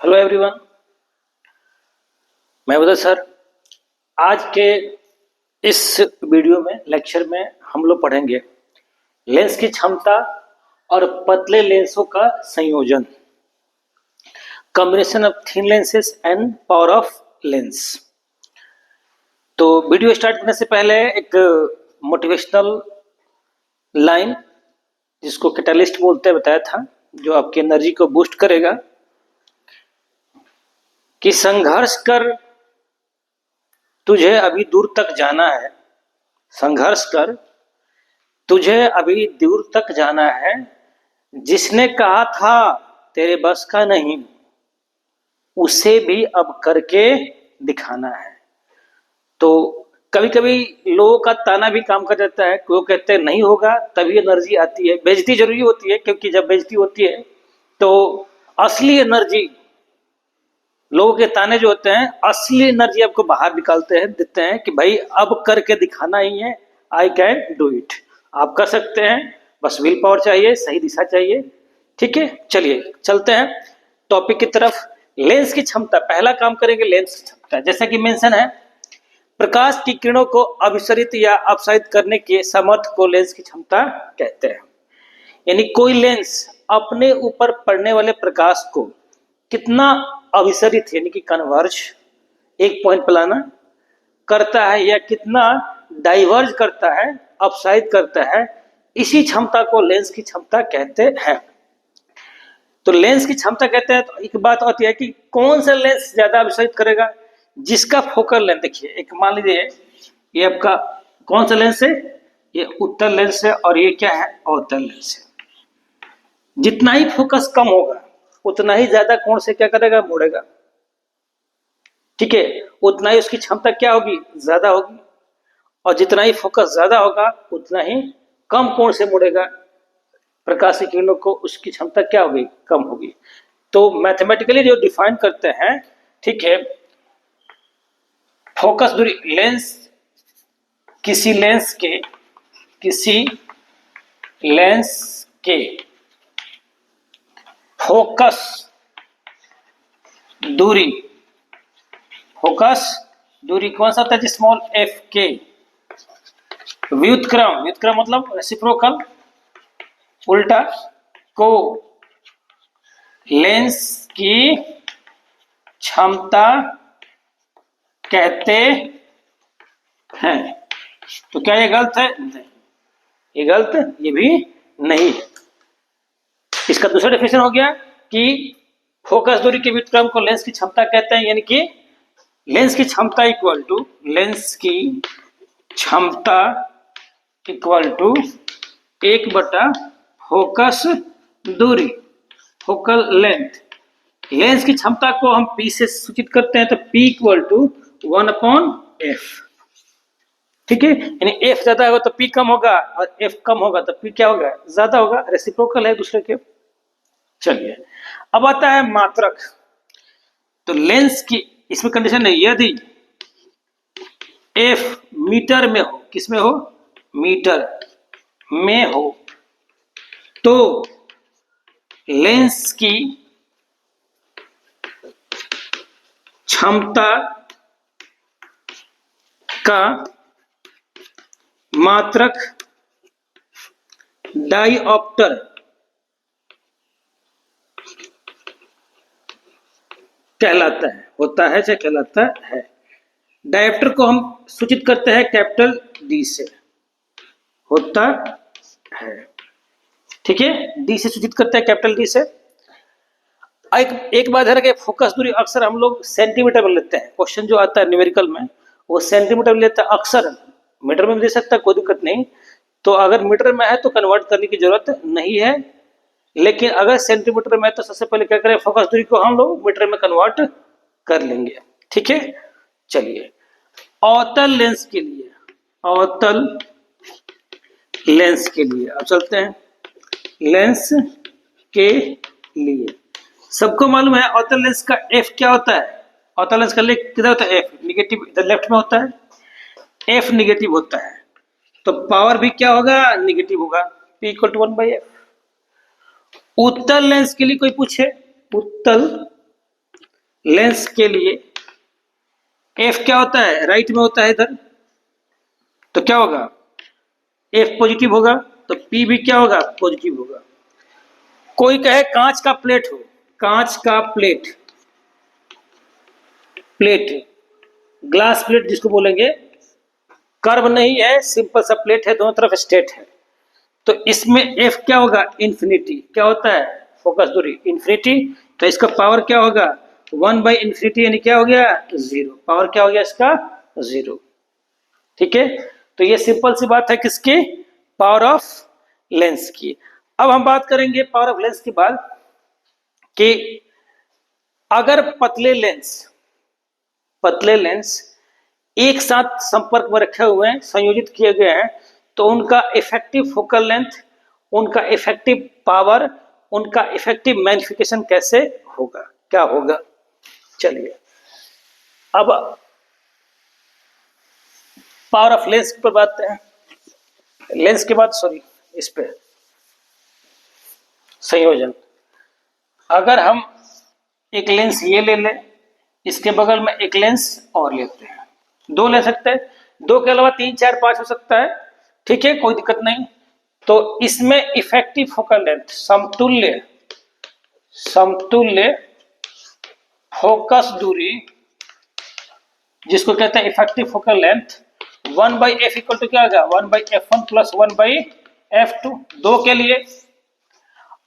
Hello everyone. मैं उदय sir. आज के इस वीडियो में लेक्चर में हम लोग पढ़ेंगे लेंस की क्षमता और पतले लेंसों का संयोजन, combination of thin lenses and power of lens. तो वीडियो स्टार्ट करने से पहले एक मोटिवेशनल लाइन, जिसको कैटलिस्ट बोलते हैं, बताया था, जो आपकी एनर्जी को बूस्ट करेगा कि संघर्ष कर, तुझे अभी दूर तक जाना है। संघर्ष कर, तुझे अभी दूर तक जाना है। जिसने कहा था तेरे बस का नहीं, उसे भी अब करके दिखाना है। तो कभी कभी लोगों का ताना भी काम कर जाता है, वो कहते हैं नहीं होगा, तभी एनर्जी आती है। बेइज्जती जरूरी होती है, क्योंकि जब बेइज्जती होती है तो असली एनर्जी, लोगों के ताने जो होते हैं, असली एनर्जी आपको बाहर निकालते हैं, देते हैं कि भाई अब करके दिखाना ही है। I can do it. आप कर सकते हैं, बस विल पावर चाहिए, सही दिशा चाहिए। ठीक है, चलिए चलते हैं टॉपिक की तरफ। लेंस की क्षमता, पहला काम करेंगे लेंस की क्षमता। जैसा कि मेंशन है, प्रकाश की किरणों को अभिसरित या अपसारित करने के सामर्थ्य को लेंस की क्षमता कहते हैं। यानी कोई लेंस अपने ऊपर पड़ने वाले प्रकाश को कितना अभिसरित यानी कि कन्वर्ज, एक पॉइंट पर लाना करता है, या कितना डाइवर्ज करता है, अपसारित करता है, इसी क्षमता को लेंस की क्षमता कहते हैं। तो लेंस की क्षमता कहते हैं, तो एक बात होती है कि कौन सा लेंस ज्यादा अभिसरित करेगा। जिसका फोकल लेंथ, देखिए एक मान लीजिए ये आपका कौन सा लेंस है, ये उत्तल लेंस है, और ये क्या है, अवतल लेंस है। जितना ही फोकस कम होगा उतना ही ज्यादा कोण से क्या करेगा, मुड़ेगा। ठीक है, उतना ही उसकी क्षमता क्या होगी, ज्यादा होगी। और जितना ही फोकस ज्यादा होगा उतना ही कम कोण से मुड़ेगा। प्रकाश की किरणों को उसकी क्षमता क्या होगी, कम होगी। तो मैथमेटिकली जो डिफाइन करते हैं, ठीक है, फोकस दूरी, लेंस किसी लेंस के फोकस दूरी कौन सा होता है, स्मॉल एफ के व्युत्क्रम मतलब रेसिप्रोकल, उल्टा, को लेंस की क्षमता कहते हैं। तो क्या ये गलत है? नहीं, ये गलत, ये भी नहीं है। इसका दूसरा डेफिनेशन हो गया कि फोकस दूरी के व्युत्क्रम को लेंस की क्षमता कहते हैं। यानी कि लेंस की क्षमता इक्वल टू 1/, फोकस दूरी, फोकल लेंथ। लेंस की क्षमता को हम P से सूचित करते हैं, तो P = 1/f। ठीक है, यानी F ज्यादा होगा तो P कम होगा, और F कम होगा तो P क्या होगा, ज्यादा होगा। रेसिप्रोकल है दूसरे के। चलिए, अब आता है मात्रक। तो लेंस की इसमें कंडीशन है, यदि F मीटर में हो, किस में हो, मीटर में हो, तो लेंस की क्षमता का मात्रक डाइऑप्टर कहलाता है, होता है चाहे कहलाता है। डायोप्टर को हम सूचित करते हैं कैपिटल डी से, होता है। ठीक है, डी से सूचित करते हैं, कैपिटल डी से। एक बात है कि फोकस दूरी अक्सर हम लोग सेंटीमीटर में लेते हैं। क्वेश्चन जो आता है न्यूमेरिकल में, वो सेंटीमीटर में लेता है। अक्सर मीटर में भी दे सकता है, कोई दिक्कत नहीं। तो अगर मीटर में है तो कन्वर्ट करने की जरूरत नहीं है, लेकिन अगर सेंटीमीटर में है तो सबसे पहले क्या करें, फोकस दूरी को हम लोग मीटर में कन्वर्ट कर लेंगे। ठीक है, चलिए अवतल लेंस के लिए अब चलते हैं। लेंस के लिए सबको मालूम है अवतल लेंस का एफ क्या होता है। अवतल लेंस का किधर होता है, एफ निगेटिव, इधर लेफ्ट में होता है, एफ निगेटिव होता है। तो पावर भी क्या होगा, निगेटिव होगा। P = 1/f। उत्तल लेंस के लिए कोई पूछे, उत्तल लेंस के लिए एफ क्या होता है, राइट में होता है इधर, तो क्या होगा, एफ पॉजिटिव होगा, तो पी भी क्या होगा, पॉजिटिव होगा। कोई कहे कांच का प्लेट हो, कांच का प्लेट, प्लेट ग्लास प्लेट जिसको बोलेंगे, कर्व नहीं है, सिंपल सा प्लेट है, दोनों तरफ स्ट्रेट है, तो इसमें एफ क्या होगा, इन्फिनिटी। क्या होता है, फोकस दूरी इन्फिनिटी, तो इसका पावर क्या होगा, 1/इन्फिनिटी, यानी क्या हो गया, 0। पावर क्या हो गया इसका, 0। ठीक है, तो ये सिंपल सी बात है किसकी, पावर ऑफ लेंस की। अब हम बात करेंगे पावर ऑफ लेंस के बाद कि अगर पतले लेंस एक साथ संपर्क में रखे हुए हैं, संयोजित किए गए हैं, तो उनका इफेक्टिव फोकल लेंथ, उनका इफेक्टिव पावर, उनका इफेक्टिव मैग्निफिकेशन कैसे होगा, क्या होगा। चलिए अब पावर ऑफ लेंस पर बात है, लेंस के बाद सॉरी इस पे संयोजन। अगर हम एक लेंस ये ले लें, इसके बगल में एक लेंस और लेते हैं, दो ले सकते हैं, दो के अलावा 3 4 5 हो सकता है, ठीक है, कोई दिक्कत नहीं। तो इसमें इफेक्टिव फोकल लेंथ, समतुल्य फोकस दूरी, जिसको कहते हैं effective focal length, 1/f equal to क्या होगा, 1/f1 प्लस 1/f2। दो के लिए,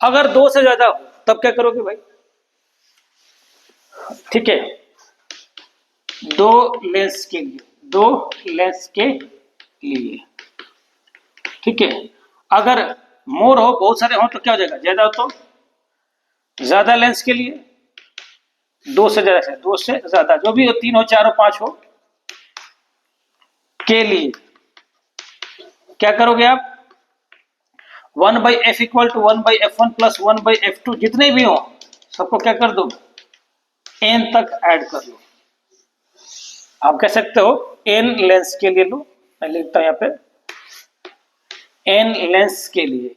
अगर दो से ज्यादा हो तब क्या करोगे भाई, ठीक है, दो लेंस के लिए, ठीक है। अगर मोर हो, बहुत सारे हो, तो क्या हो जाएगा, ज्यादा हो तो ज्यादा लेंस के लिए, दो से ज्यादा, जो भी हो, 3 हो 4 हो 5 हो के लिए क्या करोगे आप, 1/f equal to 1/f1 plus 1/f2, जितने भी हो सबको क्या कर दो, n तक ऐड कर लो। आप कह सकते हो n लेंस के लिए लो, मैं लिखता हूं यहाँ पे, n लेंस के लिए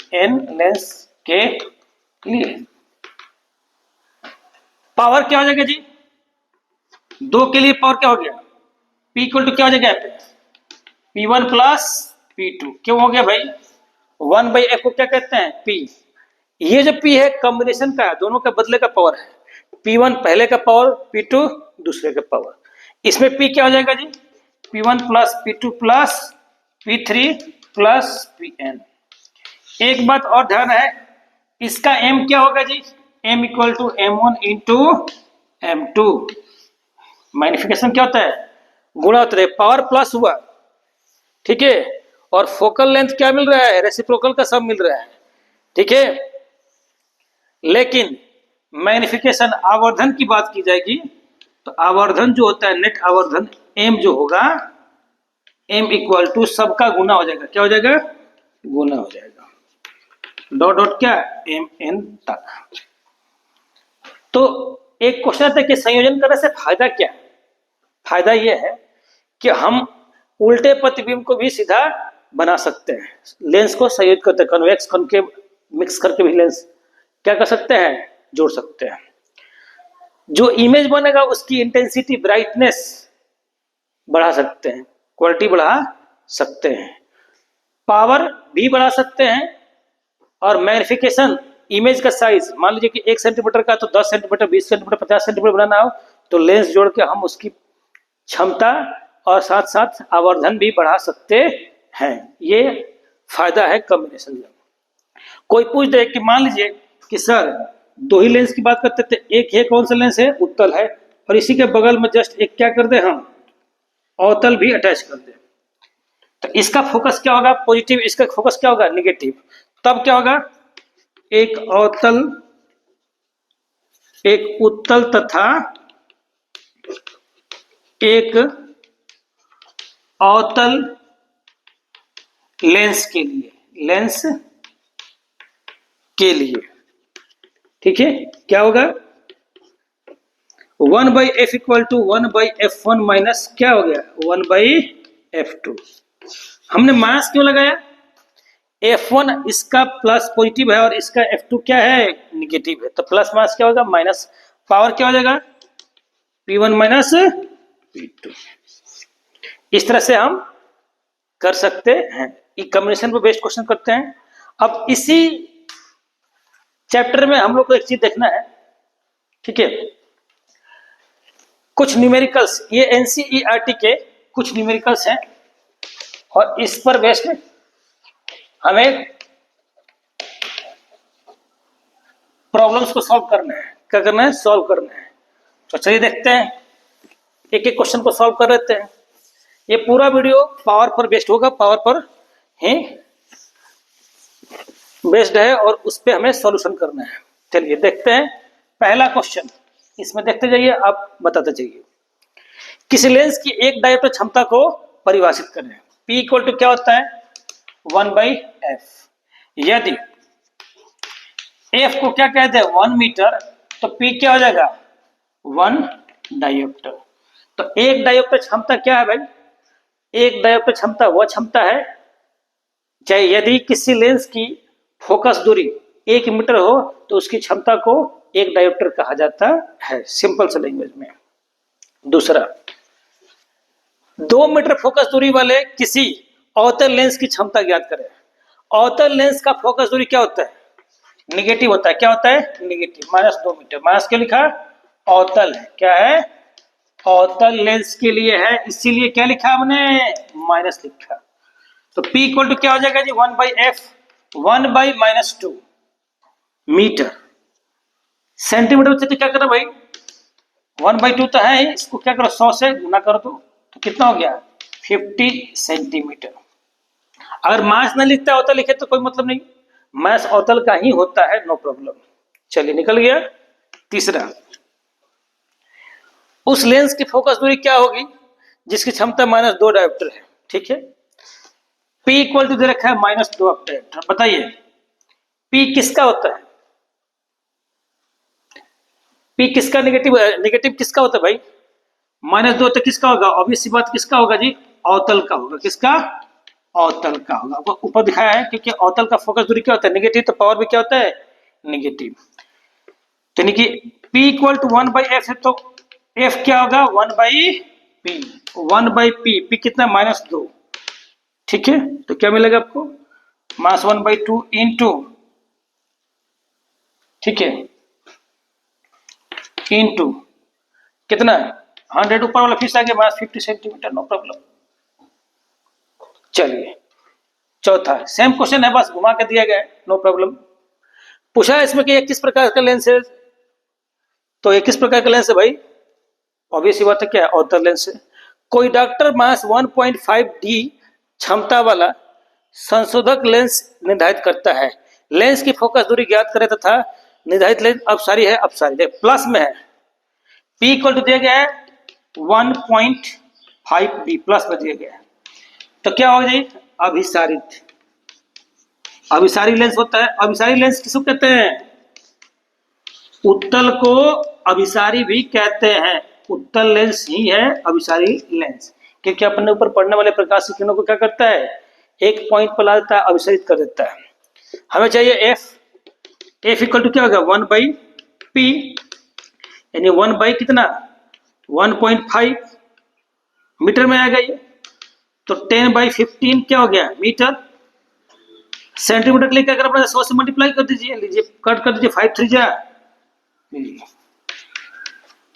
पावर क्या हो जाएगा जी, दो के लिए पावर क्या हो गया, p इक्वल टू क्या हो जाएगा, p1 प्लस p2। क्यों हो गया भाई, 1/f को क्या कहते हैं, p। ये जो p है कॉम्बिनेशन का है, दोनों के बदले का पावर है, p1 पहले का पावर, p2 दूसरे का पावर। इसमें p क्या हो जाएगा जी, p1 plus p2 plus p3 plus pn। एक बात और ध्यान है, इसका m क्या होगा जी, m equal to m1 into m2। Magnification क्या होता है, गुणा होता है, पावर प्लस हुआ, ठीक है, और फोकल लेंथ क्या मिल रहा है, रेसिप्रोकल का सम मिल रहा है, ठीक है। लेकिन मैग्निफिकेशन आवर्धन की बात की जाएगी, तो आवर्धन जो होता है, नेट आवर्धन m जो होगा, m इक्वल टू सबका गुना हो जाएगा, क्या हो जाएगा, गुना हो जाएगा, डॉट डॉट क्या, mn तक। तो एक क्वेश्चन आता है कि संयोजन करने से फायदा क्या है। फायदा यह है कि हम उल्टे प्रतिबिंब को भी सीधा बना सकते हैं, लेंस को संयोजित करते हैं, कन्वेक्स कॉन्केव मिक्स करके भी लेंस क्या कर सकते हैं, जोड़ सकते हैं। जो इमेज बनेगा उसकी इंटेंसिटी, ब्राइटनेस बढ़ा सकते हैं, क्वालिटी बढ़ा सकते हैं, पावर भी बढ़ा सकते हैं, और मैग्निफिकेशन, इमेज का साइज, मान लीजिए कि 1 सेंटीमीटर का तो 10 सेंटीमीटर, 20 सेंटीमीटर, 50 सेंटीमीटर बनाना हो, तो लेंस जोड़ के हम उसकी क्षमता और साथ साथ आवर्धन भी बढ़ा सकते हैं। ये फायदा है कॉम्बिनेशन में। कोई पूछ दे कि मान लीजिए कि सर दो ही लेंस की बात करते थे, एक है कौन सा लेंस है, उत्तल है, और इसी के बगल में जस्ट एक क्या कर दे, हम अवतल भी अटैच कर दे, तो इसका फोकस क्या होगा, पॉजिटिव, इसका फोकस क्या होगा, निगेटिव। तब क्या होगा, एक अवतल, एक उत्तल तथा एक अवतल लेंस के लिए, ठीक है, क्या होगा, 1/f equal to 1/f1 minus क्या हो गया, 1/f2। हमने माइनस क्यों लगाया, f1 इसका प्लस पॉजिटिव है और इसका f2 क्या है, निगेटिव है, तो प्लस माइनस क्या होगा, माइनस। पावर क्या हो जाएगा, P1 माइनस P2। इस तरह से हम कर सकते हैं। ये कॉम्बिनेशन पे बेस्ड क्वेश्चन करते हैं। अब इसी चैप्टर में हम लोग को एक चीज देखना है, ठीक है, कुछ न्यूमेरिकल्स, ये एनसीईआरटी के कुछ न्यूमेरिकल्स हैं और इस पर बेस्ड हमें प्रॉब्लम्स को सॉल्व करना है। क्या करना है? सॉल्व करना है। तो चलिए देखते हैं, एक एक क्वेश्चन को सॉल्व कर लेते हैं। ये पूरा वीडियो पावर पर बेस्ड होगा, पावर पर ही बेस्ड है और उस पर हमें सॉल्यूशन करना है। चलिए देखते हैं पहला क्वेश्चन, इसमें देखते जाइए, आप बताते जाइए। किसी लेंस की एक डायोप्टर क्षमता को परिभाषित करें। P इक्वल टू क्या होता है? 1/f। यदि f को क्या कहते हैं? 1 मीटर, तो P क्या हो जाएगा? 1 डायोप्टर। तो एक डायोप्टर क्षमता क्या है भाई? एक डायोप्टर क्षमता वह क्षमता है चाहे यदि किसी लेंस की फोकस दूरी 1 मीटर हो तो उसकी क्षमता को एक डायोप्टर कहा जाता है, सिंपल से लैंग्वेज में। दूसरा, 2 मीटर फोकस दूरी वाले किसी अवतल लेंस की क्षमता ज्ञात करें। अवतल लेंस का फोकस दूरी क्या होता है? निगेटिव होता है। क्या होता है? निगेटिव। -2 मीटर। माइनस क्यों लिखा? अवतल है। क्या है? अवतल लेंस के लिए है, इसीलिए क्या लिखा हमने? माइनस लिखा। तो P इक्वल टू क्या हो जाएगा जी? 1/f, 1/-2 metre. सेंटीमीटर से तो क्या करो भाई? 1/2 तो है, इसको क्या करो? 100 से गुना कर दो, तो कितना हो गया? 50 सेंटीमीटर। अगर मास न लिखता है अवतल लिखे तो कोई मतलब नहीं, मास अवतल का ही होता है, नो प्रॉब्लम। चलिए निकल गया। तीसरा, उस लेंस की फोकस दूरी क्या होगी जिसकी क्षमता -2 डायोप्टर है, ठीक है। P इक्वल टू दे रखा है -2 डायोप्टर। बताइए P किसका होता है? P किसका निगेटिव है? निगेटिव किसका होता है भाई? -2 तो किसका होगा? ऑब्वियस सी बात, किसका होगा जी? अवतल का होगा। किसका? अवतल का होगा। ऊपर दिखाया है क्योंकि अवतल का फोकस दूरी क्या होता है? निगेटिव, तो पावर भी क्या होता है? निगेटिव। तो यानी कि P इक्वल टू 1/f है, तो f क्या होगा? 1/p। 1/p, p कितना? -2, ठीक है। तो क्या मिलेगा आपको? मास 1/2 इंटू, ठीक है, इंटू कितना? 100। ऊपर वाला फिर आ गया मास 50 सेंटीमीटर, नो प्रॉब्लम। चलिए चौथा, सेम क्वेश्चन है, बस घुमा के दिया गया है, नो प्रॉब्लम। पूछा है इसमें कि ये किस प्रकार का लेंस है, तो ये किस प्रकार का लेंस है भाई? ऑब्वियस बात है, क्या है? अवतल लेंस है। कोई डॉक्टर मास 1.5d क्षमता वाला संशोधक लेंस निर्धारित करता है। लेंस की फोकस दूरी ज्ञात करे तथा निर्धारित लेंस अपसारी है, अपसारी देख प्लस में है। P इक्वल टू दिया गया है 1.5d, प्लस में दिया गया है, तो क्या होगा जी? अभिसारित। अभिसारी लेंस होता है। अभिसारी लेंस किसको कहते हैं? उत्तल को अभिसारी भी कहते हैं। उत्तल लेंस ही है अभिसारी लेंस, क्योंकि अपने ऊपर पड़ने वाले प्रकाश की किरणों को क्या करता है? एक पॉइंट पर ला देता है, अभिसारित कर देता है। हमें चाहिए f। f इक्वल टू क्या होगा? 1/p, यानी 1 कितना? 1.5 मीटर में आएगा ये, तो 10/15 क्या हो गया? मीटर। सेंटीमीटर के लिए क्या करना पड़ेगा? 100 से मल्टीप्लाई कर दीजिए। लीजिए कट कर दीजिए, 5 3 जा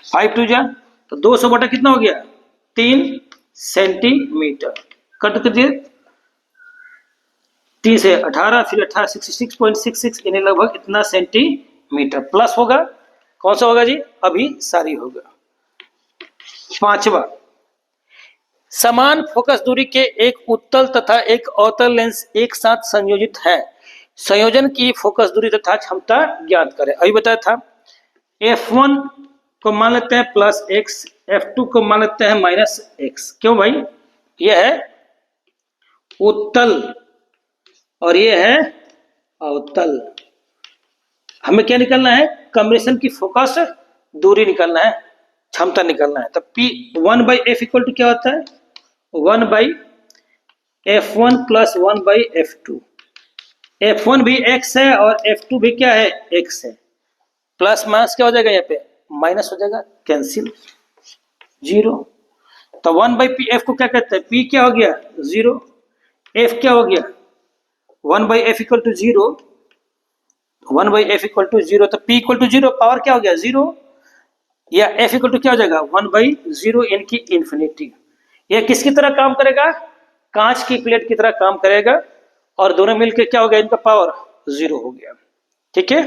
5 2 जा, तो 200 बटा कितना हो गया? 3 सेंटीमीटर। कट कर दिए, 3 से 18, फिर 18 66.66, यानी लगभग इतना सेंटीमीटर। प्लस होगा, कौन सा होगा जी? अभिसारी होगा। पांचवा, समान फोकस दूरी के एक उत्तल तथा एक अवतल लेंस एक साथ संयोजित है। संयोजन की फोकस दूरी तथा क्षमता ज्ञात करें। अभी बताया था। f1 को मान लेते हैं +x, f2 को मान लेते हैं -x। क्यों भाई? यह है उत्तल और ये है अवतल। हमें क्या निकालना है? कॉम्बिनेशन की फोकस दूरी निकालना है, क्षमता निकालना है। तो P 1/f इक्वल टू क्या होता है? 1/f1 + 1/f2। f1 भी x है और f2 भी क्या है? x है। प्लस माइनस क्या हो जाएगा? यहाँ पे माइनस हो जाएगा, कैंसिल। 0। तो 1/p f को क्या कहते हैं, p क्या हो गया 0, f क्या हो गया 1/f equal to 0, 1/f equal to 0, तो p इक्वल टू 0, पावर क्या हो गया 0, या f इक्वल टू क्या हो जाएगा 1/0 इनकी इंफिनिटी। यह किसकी तरह काम करेगा, कांच की प्लेट की तरह काम करेगा, और दोनों मिलकर क्या हो गया, इनका पावर 0 हो गया। ठीक है,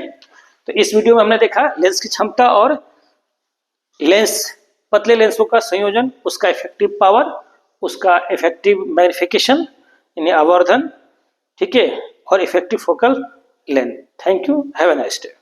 तो इस वीडियो में हमने देखा लेंस की क्षमता और लेंस, पतले लेंसों का संयोजन, उसका इफेक्टिव पावर, उसका इफेक्टिव मैग्निफिकेशन यानी आवर्धन, ठीक है, और effective focal length. Thank you, have a nice day.